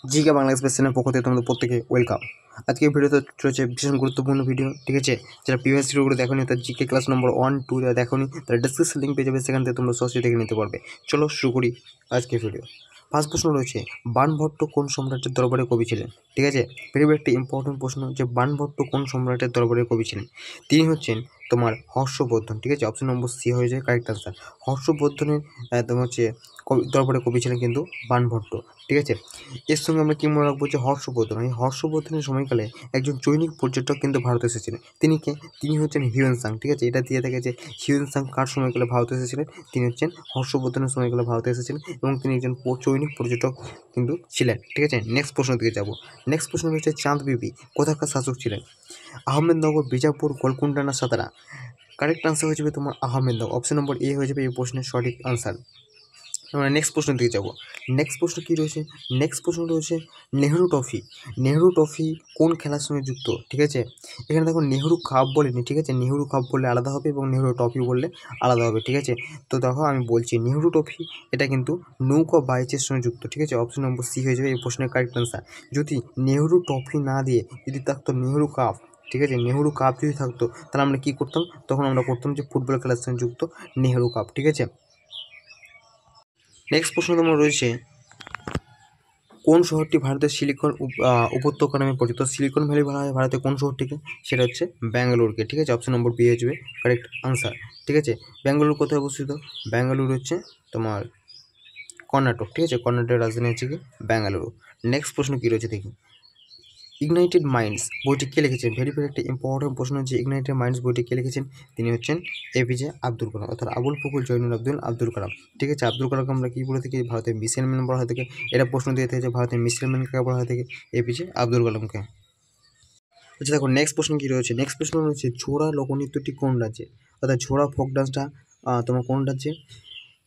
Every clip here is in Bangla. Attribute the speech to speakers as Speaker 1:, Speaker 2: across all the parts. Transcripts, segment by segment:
Speaker 1: জিকে বাংলা এক্সপ্রেস চ্যানেল পক্ষ থেকে তোমাদের প্রত্যেকে ওয়েলকাম। আজকে ভিডিওতে রয়েছে ভীষণ গুরুত্বপূর্ণ ভিডিও, ঠিক আছে? যারা প্রিভিয়াস ভিডিওগুলো দেখোনি, তার জিকে ক্লাস নম্বর 1, 2 যারা দেখোনি, তারা ডিসক্রিপশন লিঙ্ক পেয়ে যাবে, সেখান থেকে তোমরা সরাসরি দেখে নিতে পারবে। চলো শুরু করি আজকে ভিডিও। ফার্স্ট প্রশ্ন রয়েছে, বাণভট্ট কোন সম্রাটের দরবারে কবি ছিলেন? ঠিক আছে, ভেরি একটা ইম্পর্টেন্ট প্রশ্ন যে বাণভট্ট কোন সম্রাটের দরবারে কবি ছিলেন। তিনি হচ্ছেন তোমার হর্ষবর্ধন, ঠিক আছে? অপশন নম্বর সি হয়ে যায় কারেক্ট আনসার। হর্ষবর্ধনের তোমার হচ্ছে দরবারে কবি ছিলেন কিন্তু বাণভট্ট, ঠিক আছে? এর সঙ্গে আমরা কী মনে রাখবো যে হর্ষবর্ধন, এই হর্ষবর্ধনের সময়কালে একজন চৈনিক পর্যটক কিন্তু ভারতে এসেছিলেন। তিনি কে? তিনি হচ্ছেন হিউয়েন সাং, ঠিক আছে? এটা দিয়ে থাকে যে হিউয়েন সাং কার সময়কালে ভারতে এসেছিলেন? তিনি হচ্ছেন হর্ষবর্ধনের সময়কালে ভারতে এসেছিলেন এবং তিনি একজন চৈনিক পর্যটক কিন্তু ছিলেন, ঠিক আছে? নেক্সট প্রশ্ন দিকে যাব। নেক্সট প্রশ্ন হচ্ছে চাঁদ বিবি কোথাকার শাসক ছিলেন? আহমেদনগর, বিজাপুর, গোলকুন্ডা না সাতারা? কারেক্ট আনসার হয়ে যাবে তোমার আহমেদনগর। অপশন নম্বর এ হয়ে যাবে এই প্রশ্নের সঠিক আনসার। আমরা নেক্সট প্রশ্ন দিকে যাব। নেক্সট প্রশ্ন কী রয়েছে? নেক্সট প্রশ্ন রয়েছে নেহরু ট্রফি। নেহরু ট্রফি কোন খেলার সঙ্গে যুক্ত? ঠিক আছে, এখানে দেখো নেহরু কাপ বলেনি, ঠিক আছে? নেহরু কাপ বললে আলাদা হবে এবং নেহরু ট্রফি বললে আলাদা হবে, ঠিক আছে? তো দেখো আমি বলছি নেহরু ট্রফি এটা কিন্তু নৌকা বাইচের সঙ্গে যুক্ত, ঠিক আছে? অপশন নম্বর সি হয়ে যাবে এই প্রশ্নের কারেক্ট আনসার। যদি নেহরু ট্রফি না দিয়ে যদি থাকতো নেহরু কাপ, ঠিক আছে, নেহরু কাপ যদি থাকতো তাহলে আমরা কী করতাম? তখন আমরা করতাম যে ফুটবল খেলার সঙ্গে যুক্ত নেহরু কাপ, ঠিক আছে? নেক্সট প্রশ্ন তোমার রয়েছে, কোন শহরটি ভারতের সিলিকন উপত্যকা নামে পরিচিত? সিলিকন ভ্যালি বলা হয় ভারতের কোন শহরটিকে? সেটা হচ্ছে ব্যাঙ্গালোরকে, ঠিক আছে? অপশন নম্বর বি হয়ে যাবে কারেক্ট আনসার, ঠিক আছে? ব্যাঙ্গালোর কোথায় অবস্থিত? ব্যাঙ্গালোর হচ্ছে তোমার কর্ণাটক, ঠিক আছে? কর্ণাটকের রাজধানী হচ্ছে কি ব্যাঙ্গালুরু। নেক্সট প্রশ্ন কী রয়েছে দেখি। ইগনাইটেড মাইন্ডস বইটি কে লিখেছেন? ভেরি একটা ইম্পর্টেন্ট প্রশ্ন হচ্ছে ইগনাইটেড মাইন্ডস বইটি কে লিখেছেন? তিনি হচ্ছেন এপিজে আব্দুল কালাম, অর্থাৎ আবুল ফকুর জয়নুল আব্দুল কালাম, ঠিক আছে? আব্দুল কালামকে আমরা কী বলে থাকি? ভারতের মিসাইল ম্যান বলা হয়ে থাকে। এটা প্রশ্ন দিয়ে থাকে যে ভারতের মিসাইল ম্যান কাকে বলা হয়ে থাকে? এপিজে আব্দুল কালামকে। আচ্ছা দেখো নেক্সট প্রশ্ন কী রয়েছে। নেক্সট প্রশ্ন রয়েছে ঝোড়া লোকনৃত্যটি কোন রাজ্যে? অর্থাৎ ঝোড়া ফোক ডান্সটা তোমার কোন রাজ্যে?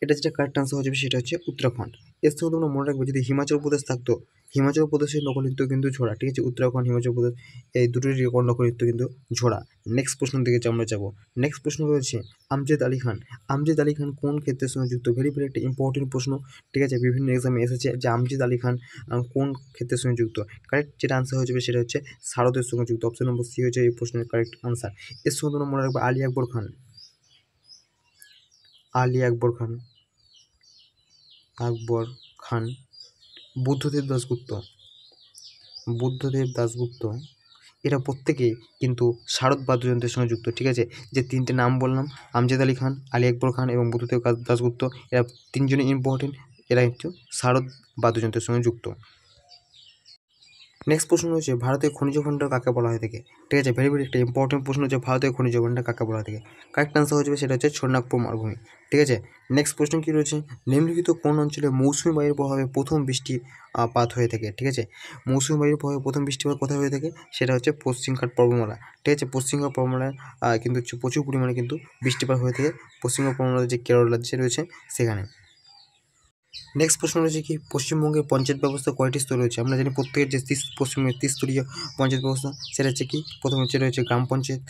Speaker 1: এটা যেটা কারেক্ট আনসার হয়ে যাবে সেটা হচ্ছে উত্তরাখণ্ড। এর সঙ্গে তোমরা মনে রাখবে যদি হিমাচল প্রদেশ থাকতো, হিমাচল প্রদেশের লোকনৃত্য কিন্তু ঝোড়া, ঠিক আছে? উত্তরাখণ্ড, হিমাচল প্রদেশ এই দুটোরই লোকনৃত্য কিন্তু ঝোড়া। নেক্সট প্রশ্ন দিকে আমরা যাবো। নেক্সট প্রশ্ন রয়েছে আমজেদ আলী খান। আমজেদ আলী খান কোন ক্ষেত্রের সঙ্গে যুক্ত? ভেরি একটা ইম্পর্টেন্ট প্রশ্ন, ঠিক আছে? বিভিন্ন এক্সামে এসেছে যে আমজেদ আলী খান কোন ক্ষেত্রের সঙ্গে যুক্ত? কারেক্ট যেটা আনসার হয়ে যাবে সেটা হচ্ছে শারদের সঙ্গে যুক্ত। অপশন নম্বর সি হচ্ছে এই প্রশ্নের কারেক্ট আনসার। এর সঙ্গে তোমরা মনে রাখবে আলী আকবর খান। আলী আকবর খান, আকবর খান, বুদ্ধদেব দাশগুপ্ত, এরা প্রত্যেকেই কিন্তু শারদ বাদ্যযন্ত্রের সঙ্গে যুক্ত, ঠিক আছে? যে তিনটে নাম বললাম, আমজেদ আলী খান, আলী আকবর খান এবং বুদ্ধদেব দাশগুপ্ত, এরা তিনজনই ইম্পর্টেন্ট। এরা হচ্ছে শারদ বাদ্যযন্ত্রের সঙ্গে যুক্ত। নেক্সট প্রশ্ন রয়েছে ভারতের খনিজ ভাণ্ডার কাকে বলা হয়ে থাকে? ঠিক আছে, ভেরি একটা ইম্পর্টেন্ট প্রশ্ন যে ভারতের খনিজ ভাণ্ডার কাকে বলা হয়ে থাকে? কারেক্ট আনসার হয়ে যাবে সেটা হচ্ছে ছোটনাগপুর মালভূমি, ঠিক আছে? নেক্সট প্রশ্ন কী রয়েছে, নিম্নলিখিত কোন অঞ্চলে মৌসুমী বায়ুর প্রভাবে প্রথম বৃষ্টিপাত হয়ে থাকে? ঠিক আছে, মৌসুমী বায়ুর প্রভাবে প্রথম বৃষ্টিপাত কোথায় হয়ে থাকে? সেটা হচ্ছে পশ্চিমঘাট পর্বতমালা, ঠিক আছে? পশ্চিমঘাট পর্বতমালায় কিন্তু হচ্ছে প্রচুর পরিমাণে কিন্তু বৃষ্টিপাত হয়ে থাকে পশ্চিমঘাট পর্বতমালার যে কেরল রাজ্যে রয়েছে সেখানে। নেক্সট প্রশ্ন রয়েছে কি পশ্চিমবঙ্গের পঞ্চায়েত ব্যবস্থা কয়টি স্তর রয়েছে? আমরা জানি প্রত্যেকের যে পশ্চিমবঙ্গের ত্রিস্তরীয় পঞ্চায়েত ব্যবস্থা সেটা হচ্ছে কি প্রথম হচ্ছে রয়েছে গ্রাম পঞ্চায়েত,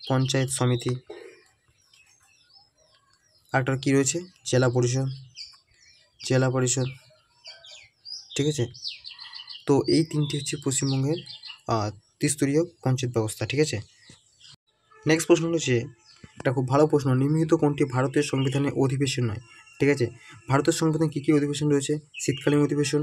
Speaker 1: পঞ্চায়েত সমিতি, আরেকটা কী রয়েছে জেলা পরিষদ, ঠিক আছে? তো এই তিনটি হচ্ছে পশ্চিমবঙ্গের ত্রিস্তরীয় পঞ্চায়েত ব্যবস্থা, ঠিক আছে? নেক্সট প্রশ্ন রয়েছে, এটা খুব ভালো প্রশ্ন, নিম্নলিখিত কোনটি ভারতের সংবিধানের অধিবেশন নয়? ঠিক আছে, ভারতের সংবিধানে কী কী অধিবেশন রয়েছে? শীতকালীন অধিবেশন,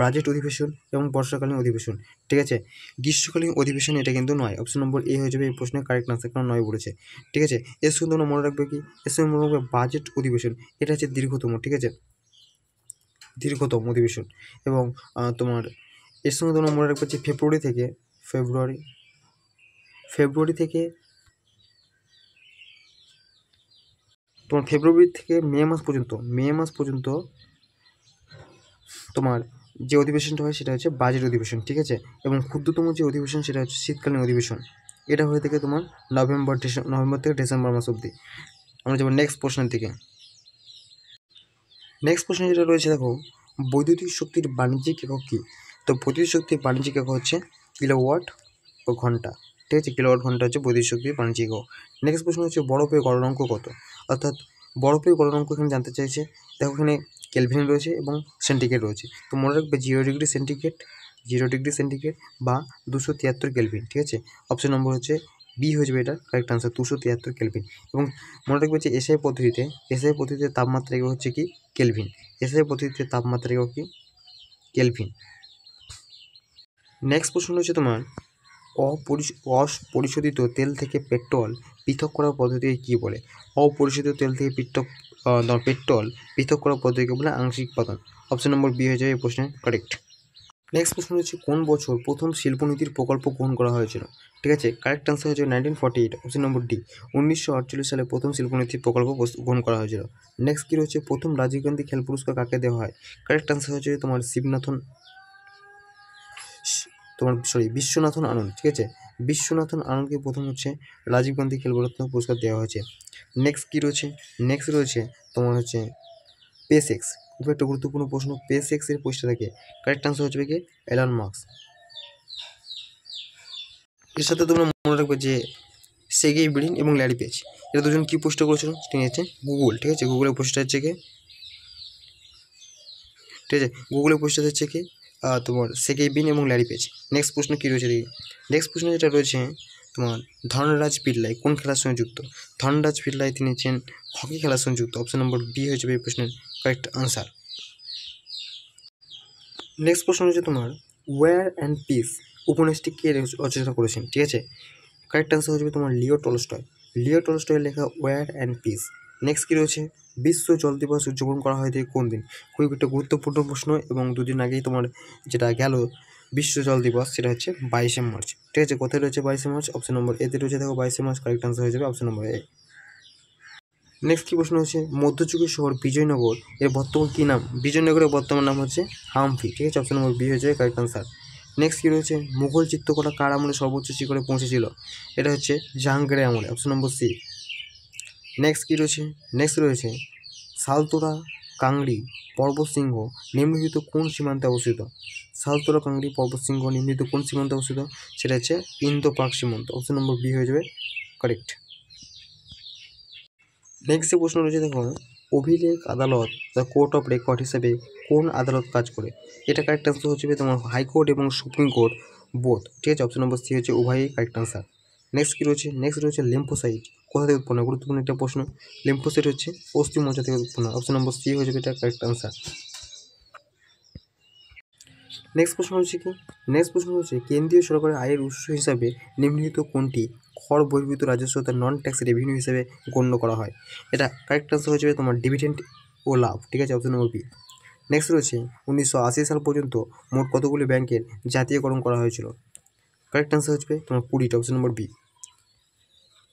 Speaker 1: বাজেট অধিবেশন এবং বর্ষাকালীন অধিবেশন, ঠিক আছে? গ্রীষ্মকালীন অধিবেশন এটা কিন্তু নয়। অপশন নম্বর এ হয়ে যাবে এই প্রশ্নের কারেক্ট আনসার, কারণ নয় বলেছে, ঠিক আছে? এর সঙ্গে তোমরা মনে রাখবে কি, এর সঙ্গে মনে রাখবে বাজেট অধিবেশন, এটা হচ্ছে দীর্ঘতম, ঠিক আছে? দীর্ঘতম অধিবেশন। এবং তোমার এর সঙ্গে তোমরা মনে রাখবে যে ফেব্রুয়ারি থেকে তোমার ফেব্রুয়ারি থেকে মে মাস পর্যন্ত তোমার যে অধিবেশনটা হয় সেটা হচ্ছে বাজেট অধিবেশন, ঠিক আছে? এবং ক্ষুদ্রতম যে অধিবেশন সেটা হচ্ছে শীতকালীন অধিবেশন, এটা হয়ে থাকে তোমার নভেম্বর থেকে ডিসেম্বর মাস অবধি। আমরা যাবো নেক্সট প্রশ্নের দিকে। নেক্সট প্রশ্ন যেটা রয়েছে দেখো, বৈদ্যুতিক শক্তির বাণিজ্যিক একক কী? তো বৈদ্যুতিক শক্তির বাণিজ্যিক একক হচ্ছে কিলোওয়াট ও ঘন্টা, ঠিক আছে, কিলোওয়াট ঘন্টা হচ্ছে বৈদ্যুতিক শক্তির বাণিজ্যিক একক। নেক্সট প্রশ্ন হচ্ছে বরফের গলনাঙ্ক কত, অর্থাৎ বরফের গলনাঙ্ক এখানে জানতে চাইছে। দেখো এখানে কেলভিন রয়েছে এবং সেন্টিগ্রেড রয়েছে, তো মনে রাখবে 0 ডিগ্রি সেন্টিগ্রেড বা 273 কেলভিন। ঠিক আছে, অপশন নম্বর হচ্ছে বি হয়ে যাবে এটা কারেক্ট আনসার, 273 কেলভিন। এবং মনে রাখবে যে এসআই পদ্ধতিতে তাপমাত্রা একক হচ্ছে কি কেলভিন। এসআই পদ্ধতিতে তাপমাত্রা একক কি কেলভিন। নেক্সট প্রশ্ন হচ্ছে তোমার অপরিশোধিত তেল থেকে পেট্রোল পৃথক করার পদ্ধতিকে কী বলে। অপরিশোধিত তেল থেকে পেট্রোল পৃথক করার পদ্ধতিকে বলে আংশিক উৎপাদন। অপশন নম্বর বি হয়ে যাবে এই প্রশ্নের কারেক্ট। নেক্সট প্রশ্ন হচ্ছে কোন বছর প্রথম শিল্পনীতির প্রকল্প গ্রহণ করা হয়েছিল। ঠিক আছে, কারেক্ট আনসার হচ্ছে 1948, অপশন নম্বর ডি। 1948 সালে প্রথম শিল্পনীতির প্রকল্প গ্রহণ করা হয়েছিল। নেক্সট কী রয়েছে প্রথম রাজীব গান্ধী খেল পুরস্কার কাকে দেওয়া হয়। কারেক্ট আনসার হচ্ছে তোমার বিশ্বনাথন আনন্দ। ঠিক আছে, বিশ্বনাথন আনন্দকে প্রথম হচ্ছে রাজীব গান্ধী খেলরত্ন পুরস্কার দেওয়া হয়েছে। নেক্সট কী রয়েছে, নেক্সট রয়েছে তোমার হচ্ছে স্পেসএক্স, খুব একটা গুরুত্বপূর্ণ প্রশ্ন। স্পেসএক্সের পোস্টে থাকে, কারেক্ট আনসার হচ্ছে কি এলন মাস্ক। এর সাথে তোমরা মনে রাখবে যে সেগেই ব্রিন এবং ল্যারি পেজ, এরা দুজন কী পোস্ট করেছিল, সেটা হচ্ছে গুগল। ঠিক আছে, গুগলের পোস্টটা হচ্ছে কি, ঠিক আছে, গুগলের পোস্টটা হচ্ছে কি তোমার সেগেই ব্রিন এবং ল্যারি পেজ। নেক্সট প্রশ্ন কী রয়েছে দেখি, নেক্সট প্রশ্ন যেটা রয়েছে তোমার ধনরাজ পিল্লাই কোন খেলার সঙ্গে যুক্ত। ধনরাজ পিল্লাই তিনি হচ্ছেন হকি খেলার সঙ্গে যুক্ত। অপশন নম্বর বি হয়ে যাবে এই প্রশ্নের কারেক্ট আনসার। নেক্সট প্রশ্ন হচ্ছে তোমার ওয়ার অ্যান্ড পিস উপন্যাসটি কে রচনা করেছেন। ঠিক আছে, কারেক্ট আনসার হয়ে যাবে তোমার লিও টলস্টয়ের লেখা ওয়ার অ্যান্ড পিস। নেক্সট কী রয়েছে বিশ্ব জল দিবস উদযাপন করা হয় থেকে কোন দিন। খুবই একটা গুরুত্বপূর্ণ প্রশ্ন এবং দুদিন আগেই তোমার যেটা গেল বিশ্ব জল দিবস, সেটা হচ্ছে 22শে মার্চ। ঠিক আছে, কোথায় রয়েছে 22শে মার্চ, অপশন নম্বর এতে রয়েছে, দেখো 22শে মার্চ কারেক্ট আনসার হয়ে যাবে অপশন নম্বর এ। নেক্সট কী প্রশ্ন হচ্ছে মধ্যযুগের শহর বিজয়নগর এর বর্তমান কী নাম। বিজয়নগরের বর্তমান নাম হচ্ছে হাম্পি। ঠিক আছে, অপশন নম্বর বি হয়ে যাবে কারেক্ট আনসার। নেক্সট কী রয়েছে মুঘল চিত্রকলা কার আমলে সর্বোচ্চ শিখরে পৌঁছেছিল। এটা হচ্ছে জাহাঙ্গীরের আমলে, অপশন নম্বর সি। নেক্সট কী রয়েছে, নেক্সট রয়েছে সালতোরা কাংড়ি পর্বতশৃঙ্গ নিম্নলিখিত কোন সীমান্তে অবস্থিত। সালতোরা কাংড়ি পর্বতশৃঙ্গ নিম্নলিখিত কোন সীমান্তে অবস্থিত, সেটা হচ্ছে ইন্দো পাক সীমান্ত। অপশন নম্বর বি হয়ে যাবে কারেক্ট। নেক্সট যে প্রশ্ন রয়েছে দেখো অভিলেখ আদালত দ্য কোর্ট অফ রেকর্ড হিসেবে কোন আদালত কাজ করে। এটা কারেক্ট আনসার হচ্ছে তোমার হাইকোর্ট এবং সুপ্রিম কোর্ট বোথ। ঠিক আছে, অপশন নম্বর সি হচ্ছে উভয়ই কারেক্ট আনসার। নেক্সট কী রয়েছে, নেক্সট রয়েছে লিম্ফোসাইট কোথা থেকে উৎপন্ন, গুরুত্বপূর্ণ একটা প্রশ্ন। লিম্ফোসাইট হচ্ছে অস্থিমজ্জা থেকে উৎপন্ন। অপশন নম্বর সি হয়ে যাবে এটা কারেক্ট আনসার। নেক্সট প্রশ্ন হচ্ছে কি, নেক্সট প্রশ্ন হচ্ছে কেন্দ্রীয় সরকারের আয়ের উৎস হিসাবে নিম্নলিখিত কোনটি কর বহির্ভূত রাজস্ব অর্থাৎ নন ট্যাক্স রেভিনিউ হিসেবে গণ্য করা হয়। এটা কারেক্ট আনসার হয়ে যাবে তোমার ডিভিডেন্ড ও লাভ। ঠিক আছে, অপশন নম্বর বি। নেক্সট রয়েছে 1980 সাল পর্যন্ত মোট কতগুলি ব্যাংকের জাতীয়করণ করা হয়েছিল। কারেক্ট আনসার হচ্ছে তোমার 20টা, অপশন নম্বর বি।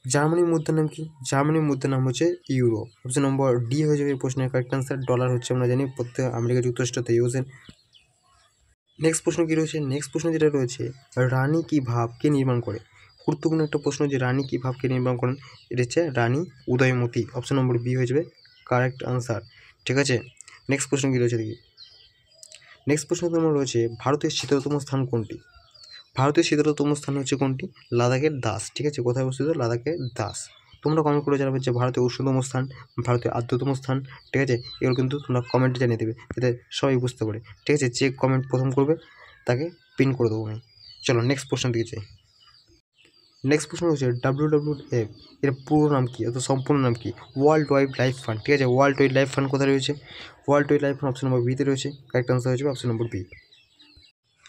Speaker 1: জার্মানির মুদ্রার নাম কি, জার্মানির মুদ্রার নাম হচ্ছে ইউরো। অপশন নম্বর ডি হয়ে যাবে এই প্রশ্নের কারেক্ট আনসার। ডলার হচ্ছে আমরা জানি প্রত্যেক আমেরিকা যুক্তরাষ্ট্রতে ইউজ। নেক্সট প্রশ্ন কী রয়েছে, নেক্সট প্রশ্ন যেটা রয়েছে রানী কি ভাবকে নির্মাণ করে। গুরুত্বপূর্ণ একটা প্রশ্ন যে রানী কি ভাবকে নির্মাণ করেন, এটা হচ্ছে রানী উদয়মতী। অপশন নম্বর বি হয়ে যাবে কারেক্ট আনসার। ঠিক আছে, নেক্সট প্রশ্ন কী রয়েছে দেখি, নেক্সট প্রশ্ন তোমার রয়েছে ভারতের শীতলতম স্থান কোনটি। ভারতের শীতলতম স্থান হচ্ছে কোনটি, লাদাখের দাস। ঠিক আছে, কোথায় অবস্থিত, লাদাখের দাস। তোমরা কমেন্ট করে জানাবে যে ভারতের উষ্ণতম স্থান, ভারতের আর্দ্রতম স্থান। ঠিক আছে, এগুলো কিন্তু তোমরা কমেন্টে জানিয়ে দেবে যাতে সবাই বুঝতে পারে। ঠিক আছে, যে কমেন্ট প্রথম করবে তাকে পিন করে দেবো আমি। চলো নেক্সট প্রশ্ন দিকে চাই। নেক্সট প্রশ্ন হচ্ছে WWF এর পুরো নাম কী অর্থাৎ সম্পূর্ণ নাম কী। World wide life fund. ঠিক আছে, ওয়ার্ল্ড ওয়াইড লাইফ ফান্ড কোথায় রয়েছে, world wide life fund option number বিতে রয়েছে। কারেক্ট আনসার হয়ে যাবে অপশন নম্বর বি।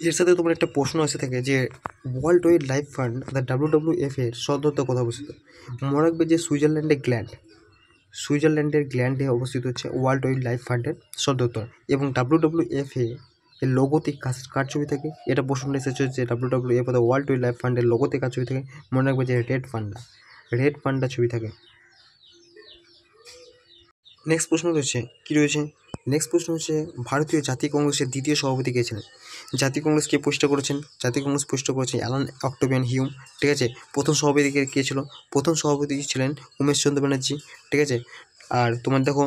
Speaker 1: এর সাথে তোমার একটা প্রশ্ন আসে থাকে যে ওয়ার্ল্ড ওয়াইড লাইফ ফান্ড অর্থাৎ WWF এর সদর দপ্তর কোথায় অবস্থিত। মনে রাখবে যে সুইজারল্যান্ডের গ্ল্যান্ডে অবস্থিত হচ্ছে ওয়ার্ল্ড ওয়াইড লাইফ ফান্ডের সদর দপ্তর। এবং WWF এর লোগোতে কার ছবি থাকে, এটা প্রশ্নটা এসেছে যে WWF অর্থাৎ ওয়ার্ল্ড ওয়াইড লাইফ ফান্ডের লোগোতে কার ছবি থাকে। মনে রাখবে যে রেড পান্ডা ছবি থাকে। নেক্সট প্রশ্ন রয়েছে কী রয়েছে, নেক্সট প্রশ্ন হচ্ছে ভারতীয় জাতীয় কংগ্রেসের দ্বিতীয় সভাপতি কে ছিলেন। জাতীয় কংগ্রেস কে প্রতিষ্ঠা করেছেন, জাতীয় কংগ্রেস প্রতিষ্ঠা করেছেন অ্যালান অক্টোভিয়ান হিউম। ঠিক আছে, প্রথম সভাপতি কে ছিল, প্রথম সভাপতি ছিলেন উমেশচন্দ্র ব্যানার্জি। ঠিক আছে, আর তোমার দেখো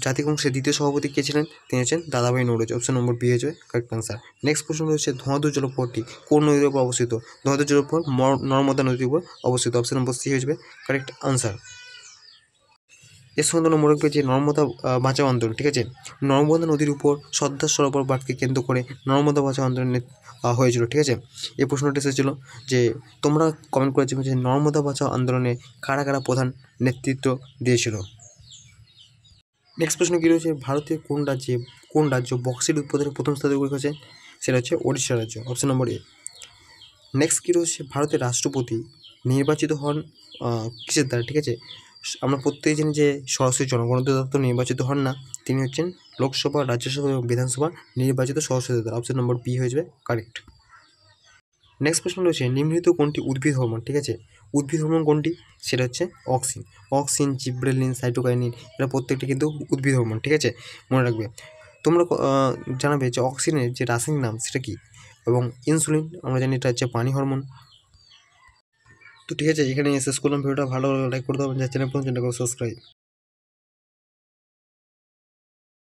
Speaker 1: জাতি কংগ্রেসের দ্বিতীয় সভাপতি কে ছিলেন? তিনি হচ্ছেন দাদাভাই নৌরোজি। অপশন নম্বর বি হয়ে যাবে কারেক্ট আনসার। নেক্সট প্রশ্ন রয়েছে ধোঁয়াধু জলপথটি কোন নদীর উপর অবস্থিত? ধোঁয়াধু জলপথ নর্মদা নদীর উপর অবস্থিত। অপশন নম্বর সি হয়ে যাবে কারেক্ট আনসার। এর সঙ্গে তোমরা মনে রাখবে যে নর্মদা বাঁচাও আন্দোলন, ঠিক আছে, নর্মদা নদীর উপর সর্দার সরোবর বাঁধকে কেন্দ্র করে নর্মদা বাঁচাও আন্দোলন হয়েছিল, ঠিক আছে। এই প্রশ্নটা এসেছিলো যে তোমরা কমেন্ট করেছো যে নর্মদা বাঁচাও আন্দোলনে কারা কারা প্রধান নেতৃত্ব দিয়েছিল। নেক্সট প্রশ্ন কী রয়েছে, ভারতের কোন রাজ্য বক্সিট উৎপাদনের প্রথম স্থানে রয়েছে? সেটা হচ্ছে ওড়িশা রাজ্য। অপশন নম্বর এ। নেক্সট কী রয়েছে, ভারতের রাষ্ট্রপতি নির্বাচিত হন কিসের দ্বারা? ঠিক আছে, আমরা প্রত্যেকে জানি যে সরাসরি জনগণের দ্বারা তো নির্বাচিত হন না, তিনি হচ্ছেন লোকসভা, রাজ্যসভা এবং বিধানসভা নির্বাচিত সদস্যদের দ্বারা। অপশন নম্বর বি হয়ে যাবে কারেক্ট। নেক্সট প্রশ্ন রয়েছে নিম্নলিখিত কোনটি উদ্ভিদ হরমোন? ঠিক আছে, উদ্ভিদ হরমোন কোনটি? সেটা হচ্ছে অক্সিন, জিব্রেলিন, সাইটোকাইনিন, এরা প্রত্যেকটি কিন্তু উদ্ভিদ হরমোন, ঠিক আছে, মনে রাখবে। তোমরা জানাবে যে অক্সিনের যে রাসায়নিক নাম সেটা কী, এবং ইনসুলিন আমরা জানি এটা হচ্ছে পানি হরমোন। তো ঠিক আছে, এখানে শেষ করলাম ভিডিওটা। ভালো লাইক করে দাও, চ্যানেল পর্যন্ত সাবস্ক্রাইব।